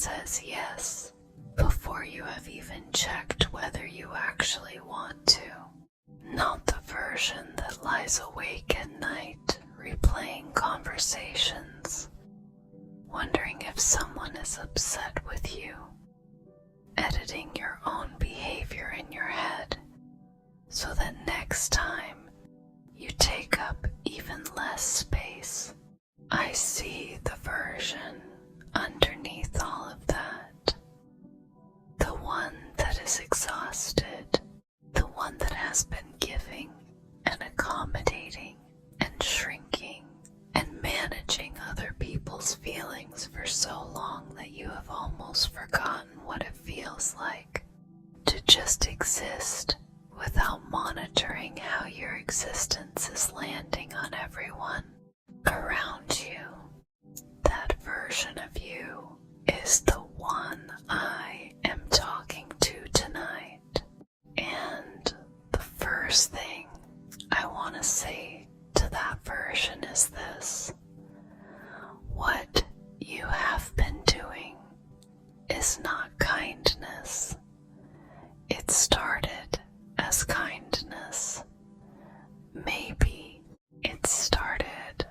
says yes before you have even checked whether you actually want to. Not the version that lies awake at night replaying conversations, wondering if someone is upset with you, editing your own behavior in your head so that next time you take up even less space. I see the version underneath all of that. The one that is exhausted, the one that has been giving and accommodating and shrinking and managing other people's feelings for so long that you have almost forgotten what it feels like to just exist without monitoring how your existence is landing on everyone around you. That version of you is the one I am talking to tonight. And the first thing I want to say to that version is this: what you have been doing is not kindness. It started as kindness. Maybe it started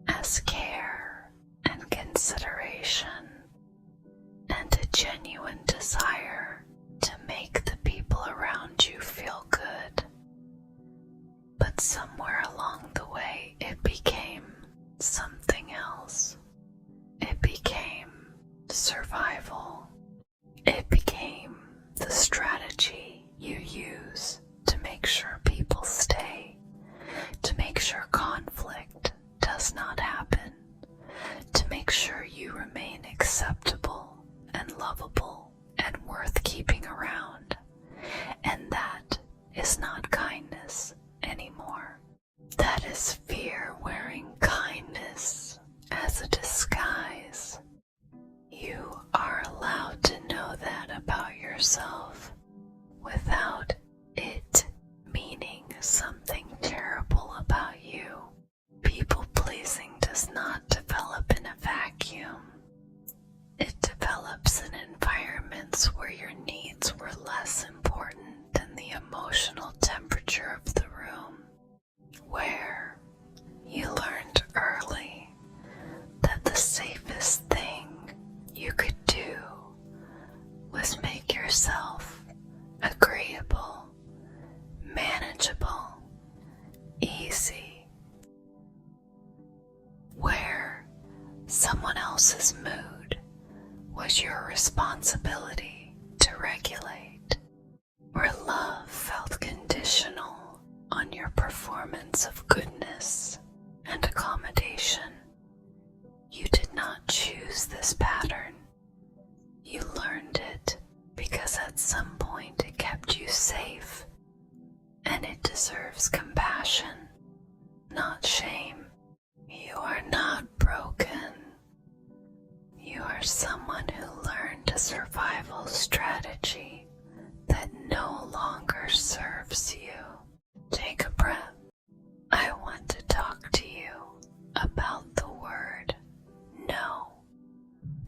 as care and consideration and a genuine desire to make the people around you feel good. But somewhere along the way, it became something else. It became survival. It became the strategy you use to make sure people stay, to make sure conflict does not happen, to make sure you remain acceptable and lovable and worth keeping around. And that is not kindness anymore. That is fear wearing kindness as a disguise. You are allowed to know that about yourself without it meaning something terrible about you. People pleasing does not develop in a vacuum. It develops in environments where your needs were less important than the emotional temperature of the room, where you learned early that the safest thing you could do was make yourself agreeable, manageable, easy, where someone else's mood was your responsibility to regulate, where love felt conditional on your performance of goodness and accommodation. You did not choose this pattern. You learned it because at some point it kept you safe, and it deserves compassion, not shame. You are not broken. You are someone who learned a survival strategy that no longer serves you. Take a breath. I want to talk to you about the word no,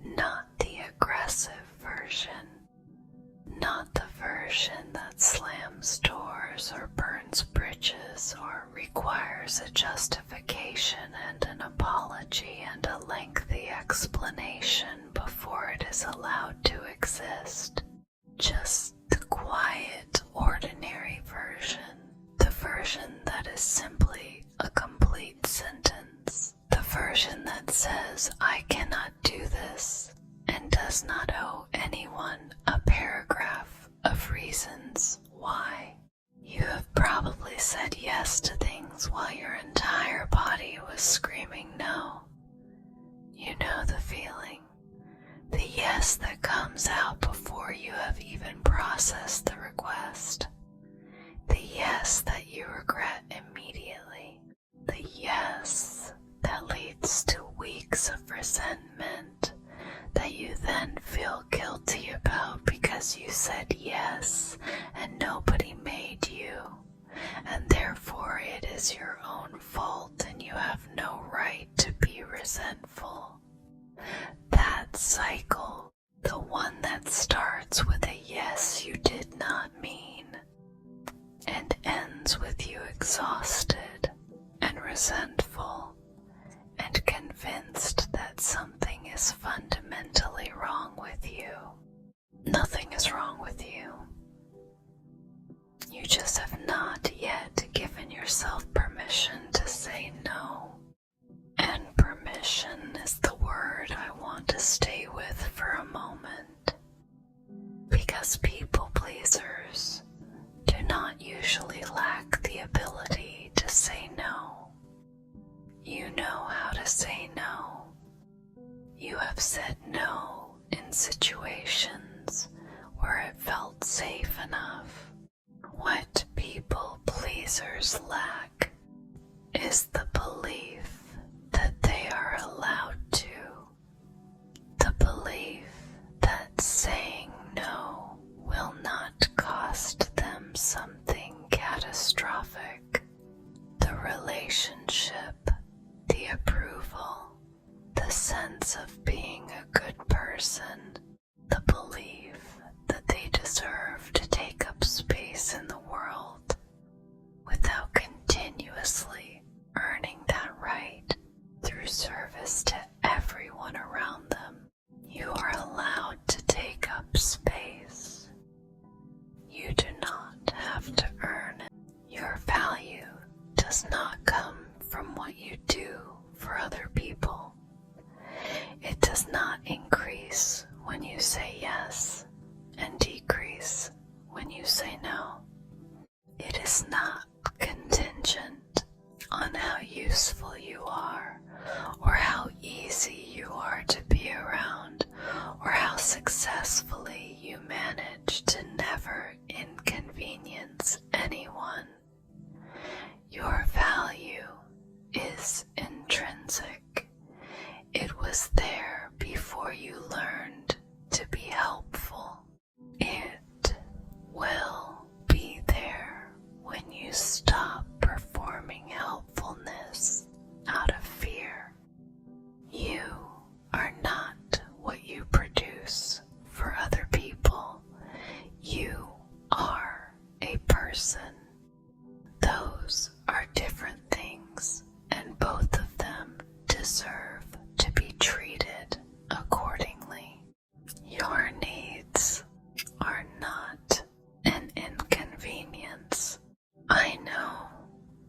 not the aggressive version, not the version that slams doors or burns bridges or requires a justification and an apology and a lengthy explanation before it is allowed to exist. Just the quiet, ordinary version, the version that is simply a complete sentence, the version that says, I cannot do this, and does not owe anyone a paragraph of reasons why. You have probably said yes to things while your entire body was screaming no. You know the feeling. The yes that comes out before you have even processed the request. The yes that you regret immediately. The yes that leads to weeks of resentment that you then feel guilty about because you said yes and nobody made you, and therefore it is your own fault and you have no right to be resentful. That cycle, the that starts with a yes you did not mean and ends with you exhausted and resentful and convinced that something is fundamentally wrong with you. Nothing is wrong with you. You just have not yet given yourself permission to say no. And permission is the word I want to stay with for a moment. Because people pleasers do not usually lack the ability to say no. You know how to say no. You have said no in situations where it felt safe enough. What people pleasers lack is the belief that they are allowed to. The belief that saying no will not cost them something catastrophic. The relationship, the approval, the sense of being a good person, the belief that they deserve to take up space in the world without continuously earning that right through service to everyone around them. You are allowed to take up space. You do not have to earn it. Your value does not come from what you do for other people. It does not increase when you say yes and decrease when you say no. It is not contingent on how useful you are, or how easy you are to be around, or how successfully you manage to never inconvenience anyone. Your value is intrinsic. It was there before you learned to be helpful. It will be there when you stop performing helpfulness out of fear. You are not what you produce for other people. You are a person. Those are different things, and both of them deserve to be treated accordingly. Your needs are not an inconvenience. I know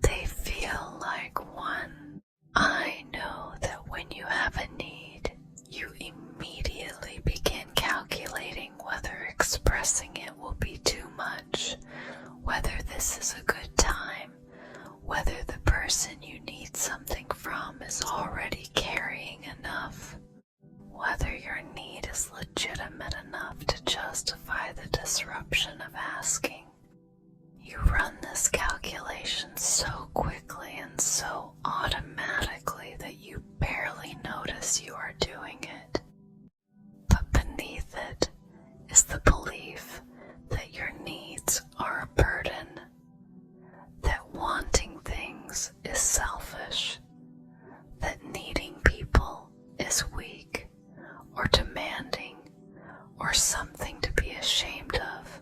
they feel like one. I know that when you have a need, you immediately begin calculating whether expressing it will be too much, whether this is a good time, whether the person you need something from is already carrying enough, whether your need is legitimate enough to justify the disruption of asking. You run this calculation so quickly and so automatically that you barely notice you are doing it. But beneath it is the belief that your needs are a burden, that wanting things is selfish, that needing people is weak or demanding or something to be ashamed of.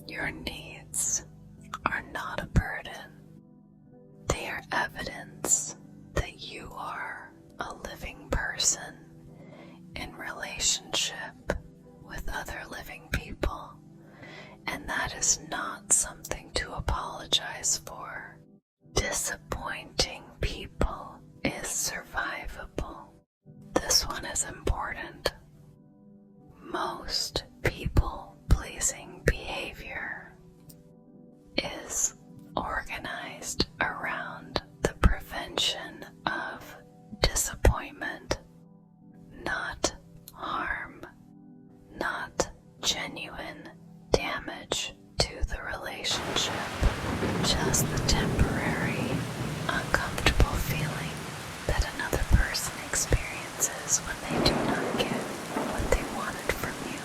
Your needs are not a burden. They are evidence that you are a living person in relationship with other living people, and that is not something to apologize for. Disappointing people is survivable. This one is important. Most people-pleasing behavior is organized around the prevention of disappointment, not harm, not genuine damage to the relationship, just the temporary, uncomfortable feeling that another person experiences when they do not get what they wanted from you.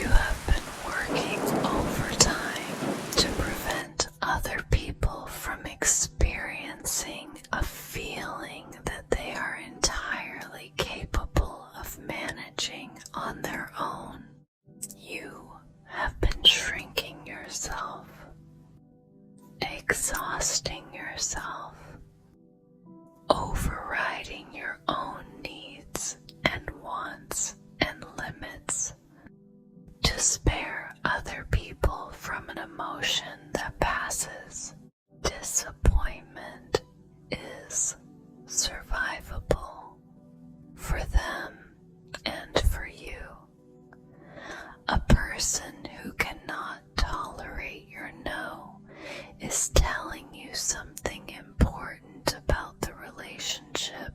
You have been working overtime to prevent other people from experiencing a feeling that they are entirely capable of managing on their own. yourself, overriding your own needs and wants and limits to spare other people from an emotion that passes. Disappointment is survivable for them and for you. A person who cannot tolerate your no is telling you something important about the relationship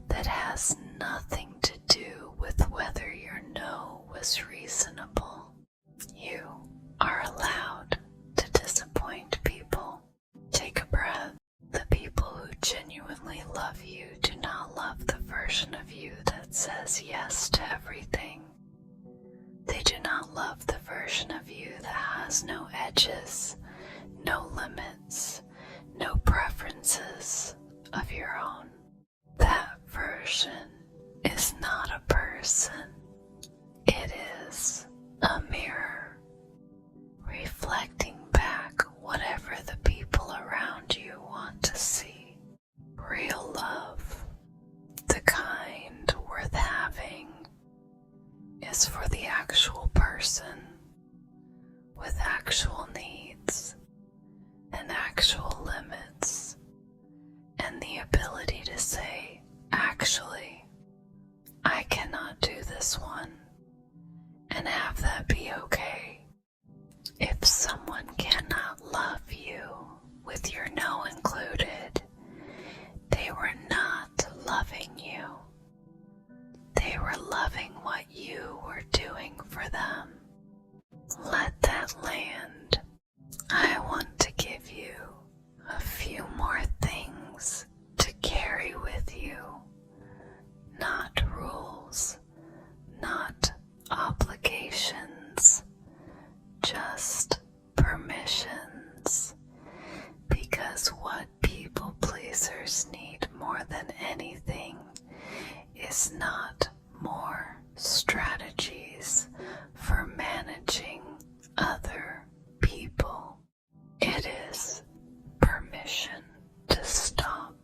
that has nothing to do with whether your no was reasonable. You are allowed to disappoint people. Take a breath. The people who genuinely love you do not love the version of you that says yes to everything. They do not love the version of you that has no edges, no limits, no preferences of your own. That version is not a person. It is a mirror, reflecting back whatever the people around you want to see. Real love, the kind worth having, is for the actual person with actual needs and actual limits, and the ability to say, actually, I cannot do this one, and have that be okay. If someone cannot love you with your no included, they were not loving you. They were loving what you were doing for them. Let that land. I want to give you a few more things to carry with you. Not rules, not obligations, just permissions. Because what people pleasers need more than anything is not more strategies for managing other people. It is permission to stop.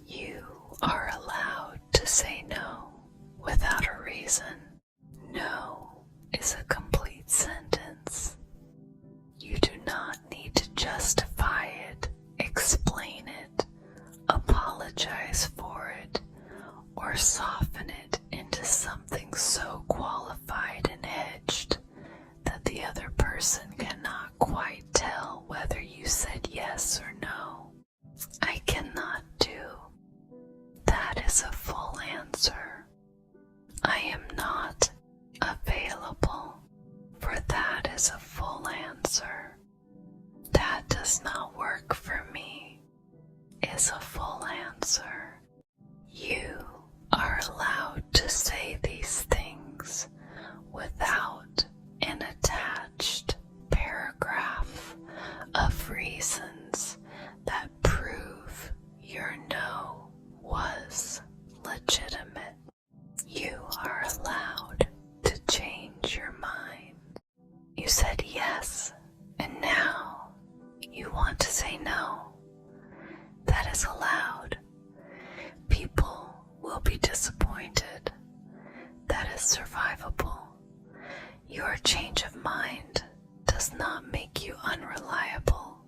You are allowed to say no without a reason. No is a complete sentence. You do not need to justify it, explain it, apologize for it, or soften it into something so qualified and edged that the other person cannot quite tell whether you said yes or no. I cannot do. That is a full answer. I am not available, for that is a full answer. That does not work for me is a full answer. You are allowed to say these things without an attached paragraph of reasons that prove your no was legitimate. You are allowed to change your mind. You said yes, and now you want to say no. That is allowed. People will be disappointed. That is survivable. Your change of mind does not make you unreliable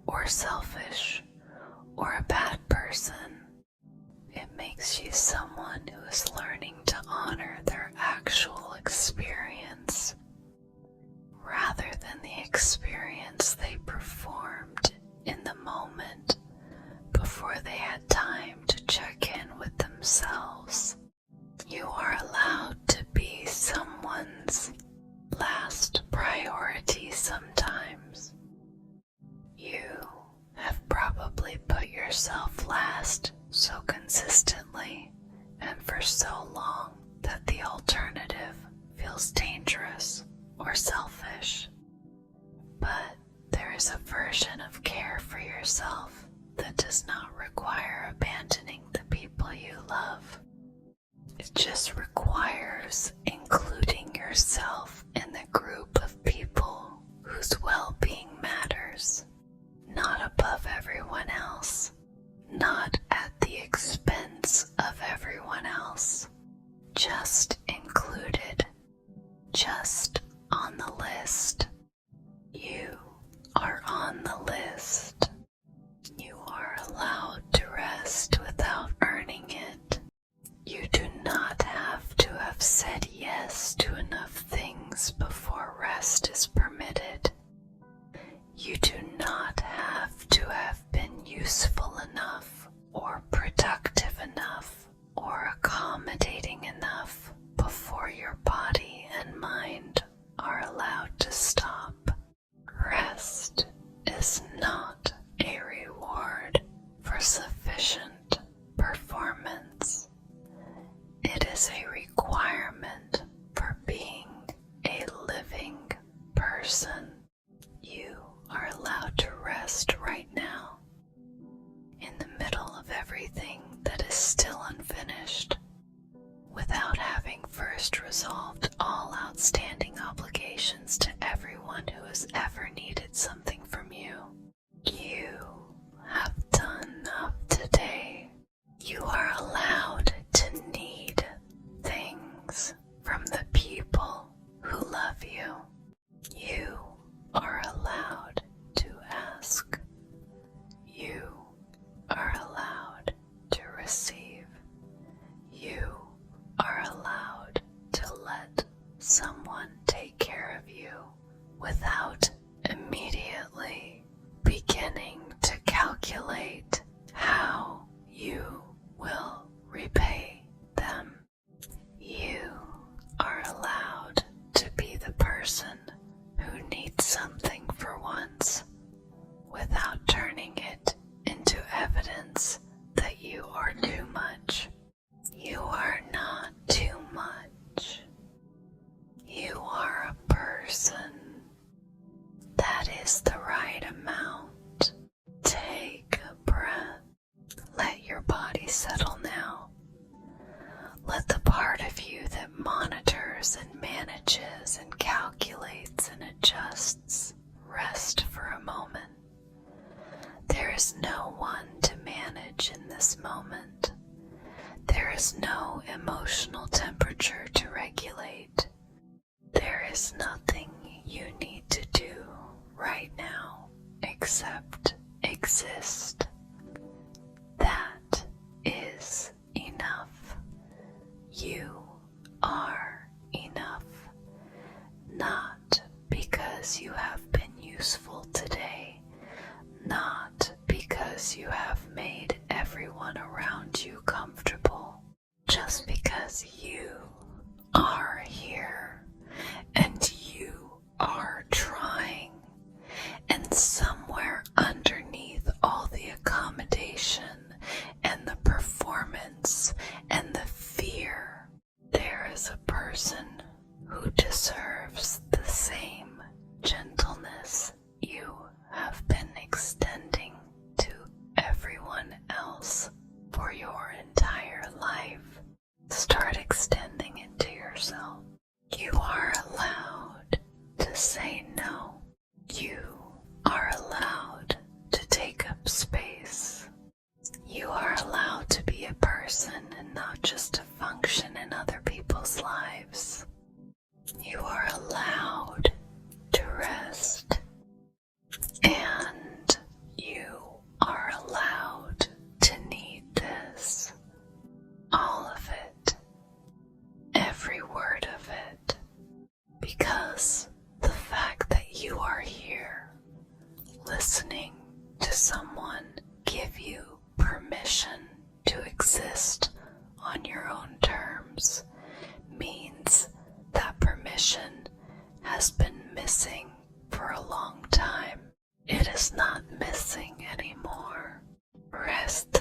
or selfish or a bad person. It makes you someone who is learning to honor their actual experience rather than the experience they performed in the moment before they had time to check in with themselves. You are allowed to be someone's last priority sometimes. You have probably put yourself last so consistently and for so long that the alternative feels dangerous or selfish. But there is a version of care for yourself that does not require abandoning the people you love. It just requires including yourself in the group of people whose well-being matters, not above everyone just on the list. You are on the list. You are allowed to rest without earning it. You do not have to have said yes to enough things before rest is permitted. You do not have to have been useful enough or productive enough or accommodating enough before your body and mind are allowed to stop. Rest is not a reward for sufficient performance. It is a requirement for being a living person. You are allowed to rest right now, in the middle of everything that is still unfinished, without having first resolved all outstanding obligations to everyone who has ever needed something from you. You have done enough today. You are allowed to need things from the people who love you. You are allowed to ask. You are allowed to receive. You are allowed to let someone take care of you without immediately beginning to calculate how you will repay them. You are allowed to be the person who needs something for once without turning it into evidence that you are too much. You are not too much. You are a person. That is the right amount. Take a breath. Let your body settle now. Let the part of you that monitors and manages and calculates and adjusts rest for a moment. There is no one to manage in this moment. There is no emotional temperature to regulate. There is nothing you need to do right now except exist. That is enough. You are enough. Not because you have been useful today, not because you have made everyone around you comfortable, just because you are here and you are trying, and somewhere underneath all the accommodation and the performance and the fear, there is a person who deserves the same gentleness you have been extending to everyone else for your entire life. Start extending it to yourself. You are allowed to say no. You are allowed to take up space. You are allowed to be a person and not just to function in other people's lives. You are allowed to rest. And you are allowed to need this. All of it. Every word of it. Because the fact that you are here, listening to someone give you permission to exist on your own terms, means that permission has been missing for a long time. It is not missing anymore. Rest